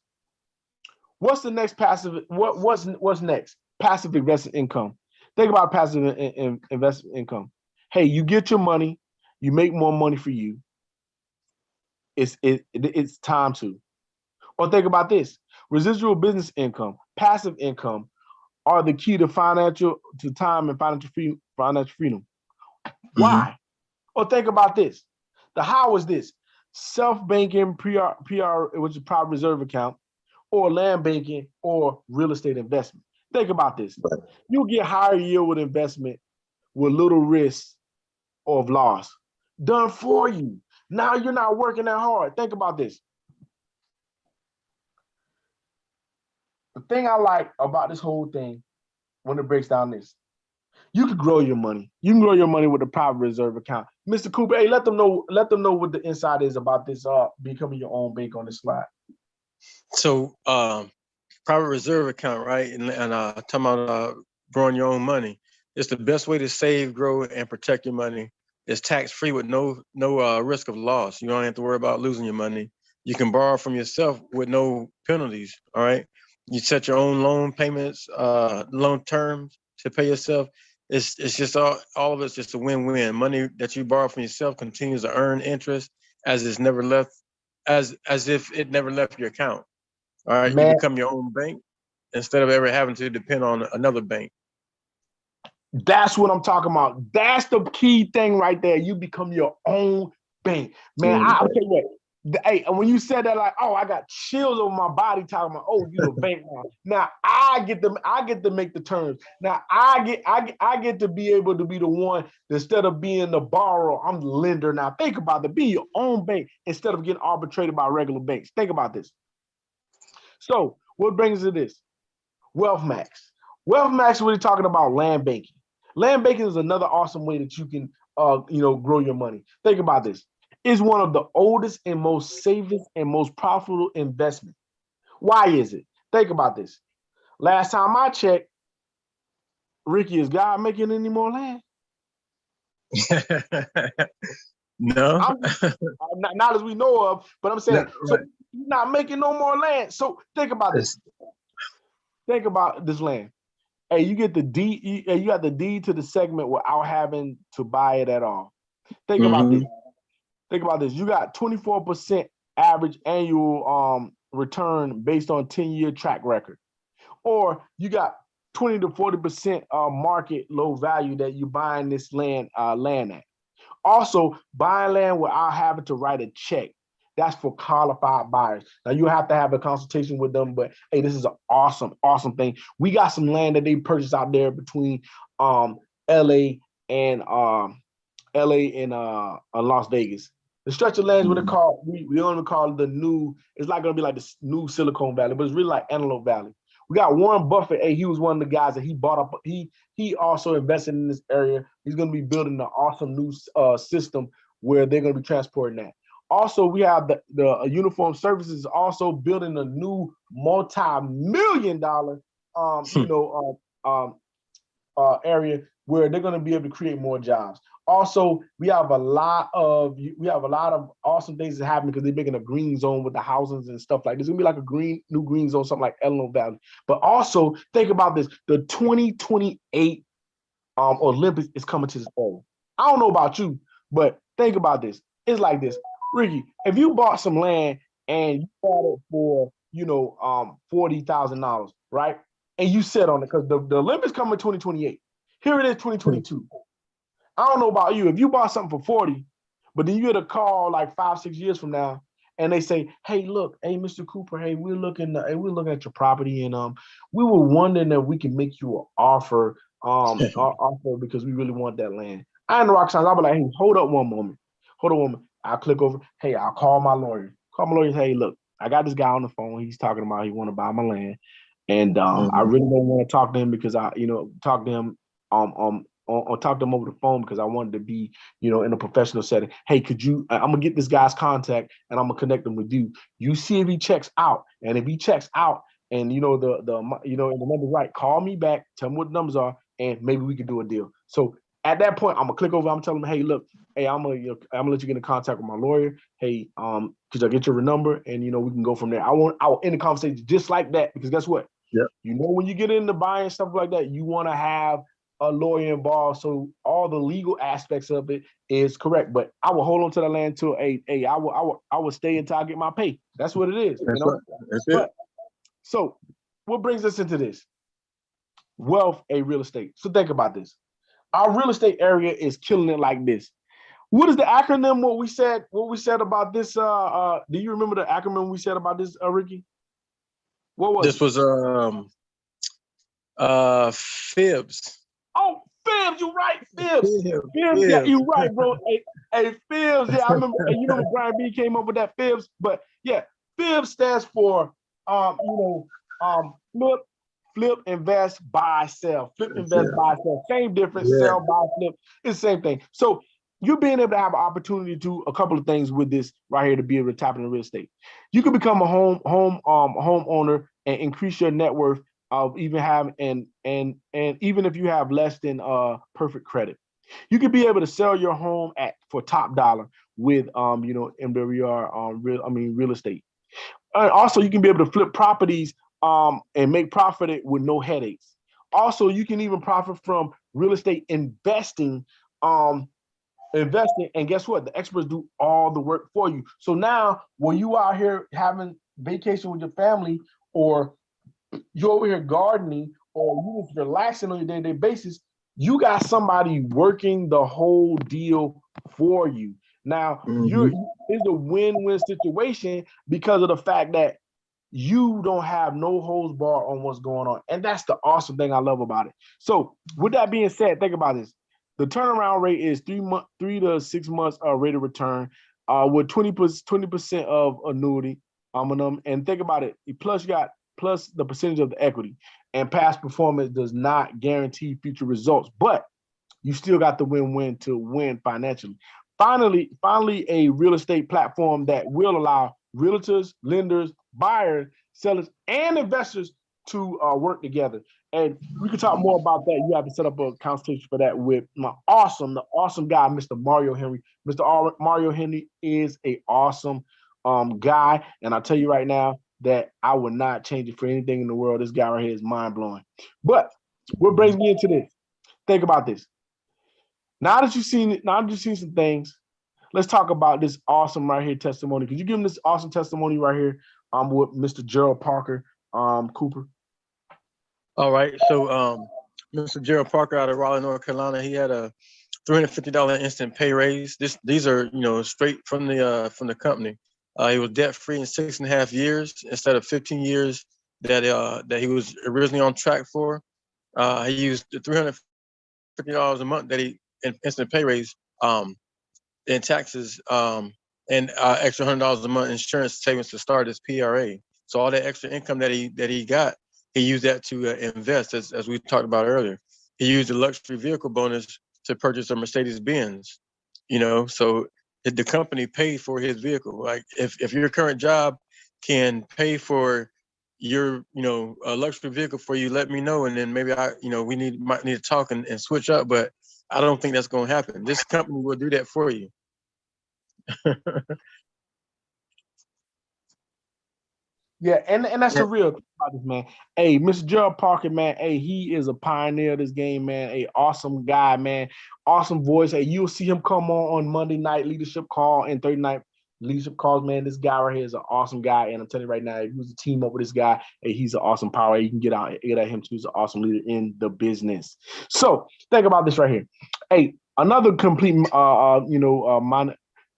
What's the next passive? What's next? Passive investment income. Think about passive investment income. Hey, you get your money, you make more money for you. It's time to. Or think about this: residual business income, passive income are the key to time and financial freedom. Why? Or think about this: the how is this: self-banking, which is private reserve account, or land banking, or real estate investment. Think about this. You'll get higher yield with investment with little risk of loss done for you. Now you're not working that hard. Think about this. The thing I like about this whole thing when it breaks down this, you can grow your money. You can grow your money with a private reserve account. Mr. Cooper, hey, let them know what the inside is about this becoming your own bank on this slide. So private reserve account, right? And talking about growing your own money. It's the best way to save, grow, and protect your money. It's tax-free with no risk of loss. You don't have to worry about losing your money. You can borrow from yourself with no penalties. All right. You set your own loan payments, loan terms to pay yourself. It's just all of it's just a win-win. Money that you borrow from yourself continues to earn interest as it's never left, as if it never left your account. All right, Man, you become your own bank instead of ever having to depend on another bank. that's what I'm talking about. That's the key thing right there. You become your own bank. Man, I'll tell you what. Hey, and when you said that, like, oh, I got chills over my body talking about, oh, you a bank now. Now I get to make the terms. Now I get to be able to be the one instead of being the borrower, I'm the lender. Now think about it. Be your own bank instead of getting arbitrated by regular banks. Think about this. So what brings us to this? Wealth Max. Wealth Max is really talking about land banking. Land banking is another awesome way that you can grow your money. Think about this. It's one of the oldest and most safest and most profitable investment. Why is it? Think about this. Last time I checked, Ricky, is God making any more land? No. Not as we know of, but I'm saying, no, right. So you're not making no more land. So think about this. Think about this land. Hey, you get the deed. You got the deed to the segment without having to buy it at all. Think about this. Think about this. You got 24% average annual return based on 10-year track record, or you got 20 to 40% market low value that you buying this land at. Also, buying land without having to write a check. That's for qualified buyers. Now you have to have a consultation with them, but hey, this is an awesome thing. We got some land that they purchased out there between LA and Las Vegas. The stretch of land is what they call. We only call it the new. It's not gonna be like the new Silicon Valley, but it's really like Antelope Valley. We got Warren Buffett. Hey, he was one of the guys that he bought up. He also invested in this area. He's going to be building an awesome new system where they're going to be transporting that. Also, we have the Uniform Services also building a new multi-million-dollar area where they're going to be able to create more jobs. Also, we have a lot of awesome things that happen because they're making a green zone with the houses and stuff like this. It's gonna be like a new green zone, something like Antelope Valley. But also think about this: the 2028 Olympics is coming to this area. I don't know about you, but think about this. It's like this, Ricky. If you bought some land and you bought it for $40,000, right? And you sit on it because the Olympics come in 2028. Here it is, 2022. I don't know about you. If you bought something for 40, but then you get a call like 5-6 years from now, and they say, "Hey, look, hey, Mr. Cooper, hey, we're looking at your property, and we were wondering if we can make you an offer, offer because we really want that land." I ain't the rock stars. I'll be like, "Hey, hold up one moment, hold on one moment." I'll click over. Hey, I'll call my lawyer. Call my lawyer. Hey, look, I got this guy on the phone. He's talking about he want to buy my land, and I really don't want to talk to him because talk to him or talk to him over the phone because I wanted to be, in a professional setting. Hey, could you? I'm gonna get this guy's contact and I'm gonna connect him with you. You see if he checks out, and if he checks out, and and the number's right, call me back. Tell me what the numbers are, and maybe we can do a deal. So at that point, I'm gonna click over. I'm telling him, hey, look, hey, I'm gonna let you get in contact with my lawyer. Hey, could I get your number, and we can go from there. I will end the conversation just like that because guess what? Yeah. When you get into buying stuff like that, you want to have a lawyer involved, so all the legal aspects of it is correct. But I will hold on to the land till I will stay until I get my pay. That's what it is. That's right. That's it. But, so what brings us into this? Wealth, real estate. So think about this. Our real estate area is killing it like this. What is the acronym? What we said about this? Do you remember the acronym we said about this, Ricky? What was this? Was Fibs. Oh, Fibs, you right, Fibs. Fibs, yeah, you right, bro. Hey, Fibs, yeah, I remember. Brian B came up with that Fibs, but yeah, Fibs stands for flip, invest, buy, sell. Flip, invest, buy, sell. Same difference. Yeah. Sell, buy, flip. It's the same thing. So you're being able to have an opportunity to do a couple of things with this right here to be able to tap into real estate. You can become a homeowner and increase your net worth of even having and even if you have less than perfect credit. You could be able to sell your home for top dollar with real estate. Also, you can be able to flip properties and make profit with no headaches. Also, you can even profit from real estate investing, and guess what? The experts do all the work for you. So now when you out here having vacation with your family, or you're over here gardening, or you just relaxing on your day-to-day basis, you got somebody working the whole deal for you. Now, it's a win-win situation because of the fact that you don't have no holds bar on what's going on. And that's the awesome thing I love about it. So with that being said, think about this. The turnaround rate is 3 to 6 months rate of return with 20% of annuity. And think about it. Plus the percentage of the equity. And past performance does not guarantee future results, but you still got the win-win to win financially. Finally, a real estate platform that will allow realtors, lenders, buyers, sellers, and investors to work together. And we can talk more about that. You have to set up a consultation for that with the awesome guy, Mr. Mario Henry. Mario Henry is an awesome guy. And I'll tell you right now that I would not change it for anything in the world. This guy right here is mind-blowing. But what brings me into this? Think about this. Now that you've seen some things, let's talk about this awesome right here testimony. Could you give him this awesome testimony right here with Mr. Gerald Parker Cooper? All right. So Mr. Gerald Parker out of Raleigh, North Carolina, he had a $350 instant pay raise. These are straight from the company. He was debt free in 6.5 years instead of 15 years that he was originally on track for. He used the $350 a month that he instant pay raise in taxes and extra $100 a month insurance savings to start his PRA. So all that extra income that he got, he used that to invest, as we talked about earlier. He used the luxury vehicle bonus to purchase a Mercedes Benz. So the company paid for his vehicle. Like if your current job can pay for your a luxury vehicle for you, let me know, and then maybe we might need to talk and switch up. But I don't think that's going to happen. This company will do that for you. Yeah, and that's the real thing about this, man. Hey, Mr. Gerald Parker, man, hey, he is a pioneer of this game, man. A awesome guy, man. Awesome voice. Hey, you'll see him come on Monday night leadership call and Thursday night leadership calls, man. This guy right here is an awesome guy. And I'm telling you right now, if you was a team up with this guy, hey, he's an awesome power. You can get at him too. He's an awesome leader in the business. So think about this right here. Hey, another complete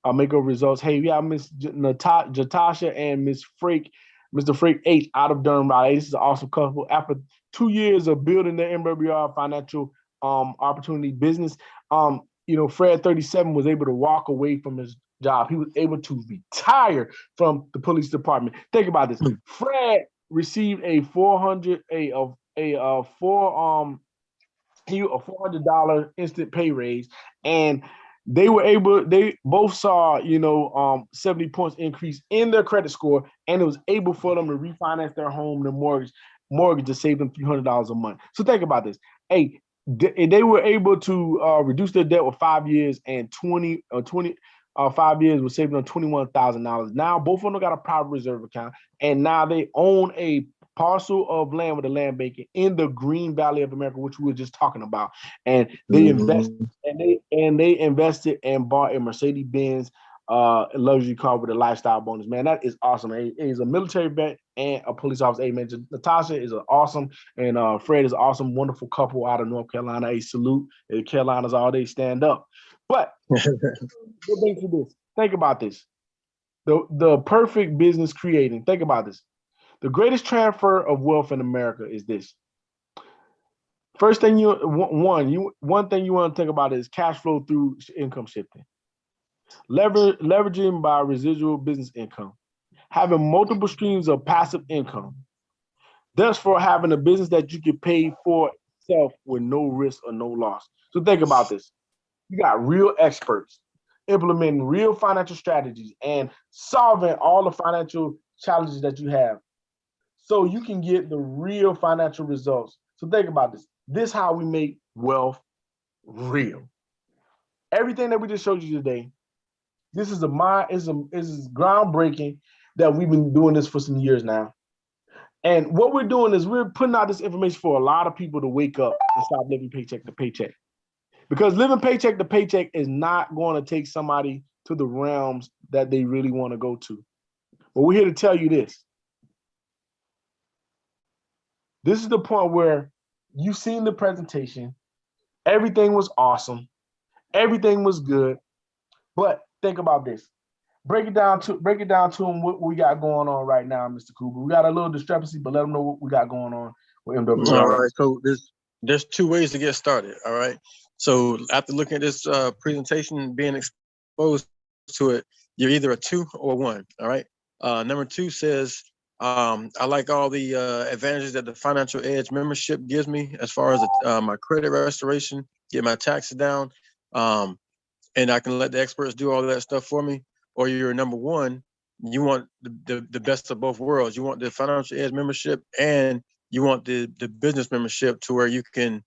makeover results. Hey, we have Miss Jatasha and Mr. Freak 8 out of Durham Raleigh. This is an awesome couple. After 2 years of building their MWR financial opportunity business, Fred 37 was able to walk away from his job. He was able to retire from the police department. Think about this. Fred received a $400 instant pay raise, and they both saw 70 points increase in their credit score, and it was able for them to refinance their home, the mortgage to save them $300 a month. So think about this. Hey, they were able to reduce their debt with 5 years, and 5 years was saving them $21,000. Now both of them got a private reserve account, and now they own a parcel of land with a land bank in the Green Valley of America, which we were just talking about. And they invested and bought a Mercedes-Benz luxury car with a lifestyle bonus. Man, that is awesome. He's a military vet and a police officer. Hey, man, Natasha is an awesome, and Fred is an awesome, wonderful couple out of North Carolina. A salute. The Carolinas all day stand up. But what makes this? Think about this. The perfect business creating. Think about this. The greatest transfer of wealth in America is this. First thing one thing you want to think about is cash flow through income shifting. Leveraging by residual business income. Having multiple streams of passive income. Thus for having a business that you can pay for itself with no risk or no loss. So think about this. You got real experts implementing real financial strategies and solving all the financial challenges that you have, so you can get the real financial results. So think about this. This is how we make wealth real. Everything that we just showed you today, this is groundbreaking that we've been doing this for some years now. And what we're doing is we're putting out this information for a lot of people to wake up and stop living paycheck to paycheck. Because living paycheck to paycheck is not going to take somebody to the realms that they really want to go to. But we're here to tell you this. This is the point where you've seen the presentation. Everything was awesome. Everything was good. But think about this. Break it down to them what we got going on right now, Mr. Cooper. We got a little discrepancy, but let them know what we got going on with MWR. All right. So there's two ways to get started. All right. So after looking at this presentation, being exposed to it, you're either a 2 or 1. All right. Number 2 says, I like all the advantages that the Financial Edge membership gives me as far as my credit restoration, get my taxes down, and I can let the experts do all of that stuff for me. Or you're number 1, you want the best of both worlds. You want the Financial Edge membership, and you want the business membership to where you can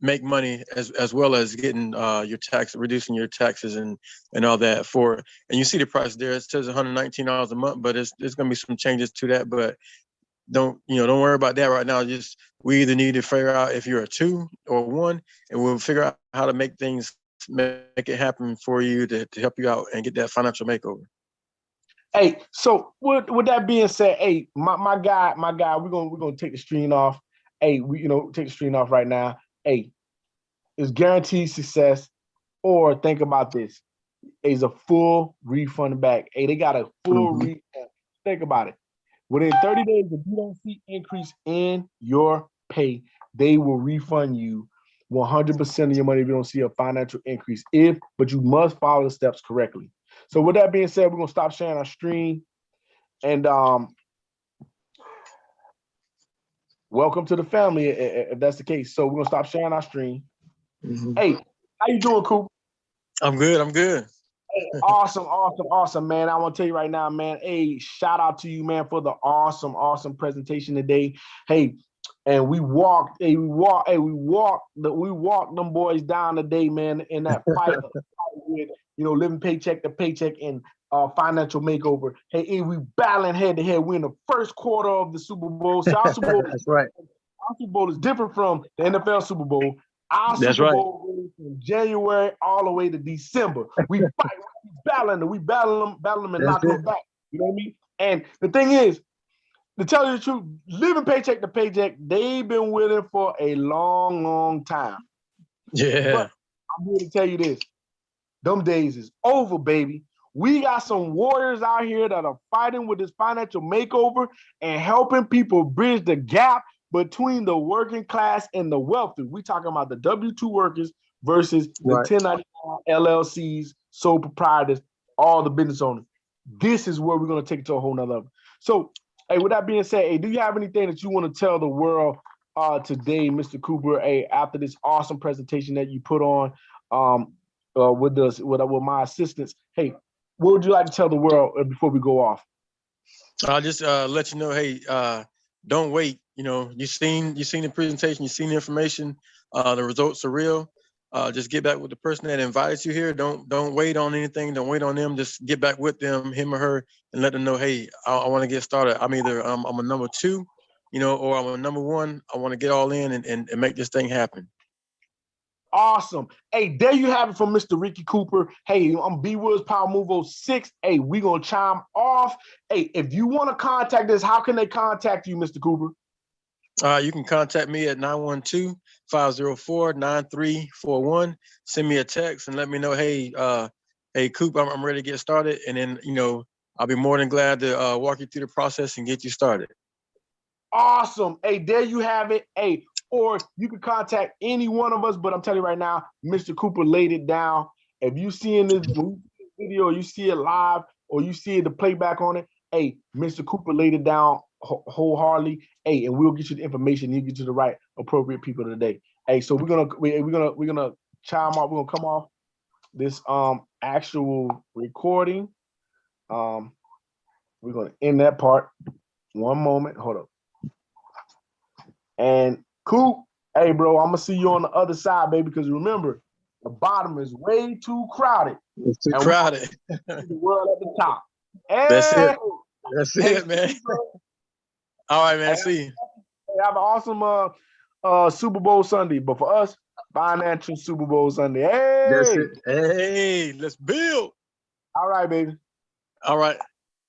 make money as well as getting reducing your taxes and all that for. And you see the price there. It says $119 a month, but it's going to be some changes to that. But don't worry about that right now. We either need to figure out if you're a 2 or 1, and we'll figure out how to make it happen for you to help you out and get that financial makeover. Hey, so with that being said, hey, my guy, we're gonna take the screen off. Hey, take the screen off right now. Hey, it's guaranteed success, or think about this. It's a full refund back. Hey, they got a full refund. Think about it. Within 30 days, if you don't see increase in your pay, they will refund you 100% of your money if you don't see a financial increase. But you must follow the steps correctly. So with that being said, we're gonna stop sharing our screen, and welcome to the family if that's the case. So we're gonna stop sharing our screen. Hey, how you doing, Coop? I'm good. Hey, awesome, man. I want to tell you right now, man. Hey, shout out to you, man, for the awesome presentation today. Hey, and we walked them boys down today, man, in that fight with living paycheck to paycheck and financial makeover. Hey, we battling head to head. We're in the first quarter of the Super Bowl. So our Super Bowl, that's right. Our Super Bowl is different from the NFL Super Bowl. Our That's Super right. Bowl goes from January all the way to December. We fight, we battle them and knock them back. You know what I mean? And the thing is, to tell you the truth, living paycheck to paycheck, they've been with it for a long time. Yeah. But I'm here to tell you this. them days is over, baby. We got some warriors out here that are fighting with this financial makeover and helping people bridge the gap between the working class and the wealthy. We talking about the W-2 workers versus the 1099 LLCs, sole proprietors, all the business owners. This is where we're going to take it to a whole nother level. So, hey, with that being said, hey, do you have anything that you want to tell the world today, Mr. Cooper? Hey, after this awesome presentation that you put on with my assistants, hey, what would you like to tell the world before we go off? I'll just let you know, hey, don't wait. You know, you've seen the presentation, you've seen the information. The results are real. Just get back with the person that invited you here. Don't wait on anything. Don't wait on them. Just get back with them, him or her, and let them know, hey, I want to get started. I'm either I'm a number 2, you know, or I'm a number 1. I want to get all in and make this thing happen. Awesome. Hey, there you have it from Mr. Ricky Cooper. Hey, I'm B Woods Power Move 06. Hey, we're going to chime off. Hey, if you want to contact us, how can they contact you, Mr. Cooper? You can contact me at 912-504-9341. Send me a text and let me know, hey, Coop, I'm ready to get started. And then, you know, I'll be more than glad to walk you through the process and get you started. Awesome. Hey, there you have it. Hey, or you can contact any one of us, but I'm telling you right now, Mr. Cooper laid it down. If you see in this video, or you see it live, or you see the playback on it, hey, Mr. Cooper laid it down wholeheartedly. Hey, and we'll get you the information. You get to the right appropriate people today. Hey, so we're gonna chime off. We're gonna come off this actual recording. We're gonna end that part. One moment. Hold up. And Coop, hey, bro, I'm gonna see you on the other side, baby. Because remember, the bottom is way too crowded. It's too crowded. The world at the top. Hey, that's it. That's it, man. All right, man. See you. Have an awesome Super Bowl Sunday. But for us, financial Super Bowl Sunday. Hey, that's it. Hey, let's build. All right, baby. All right.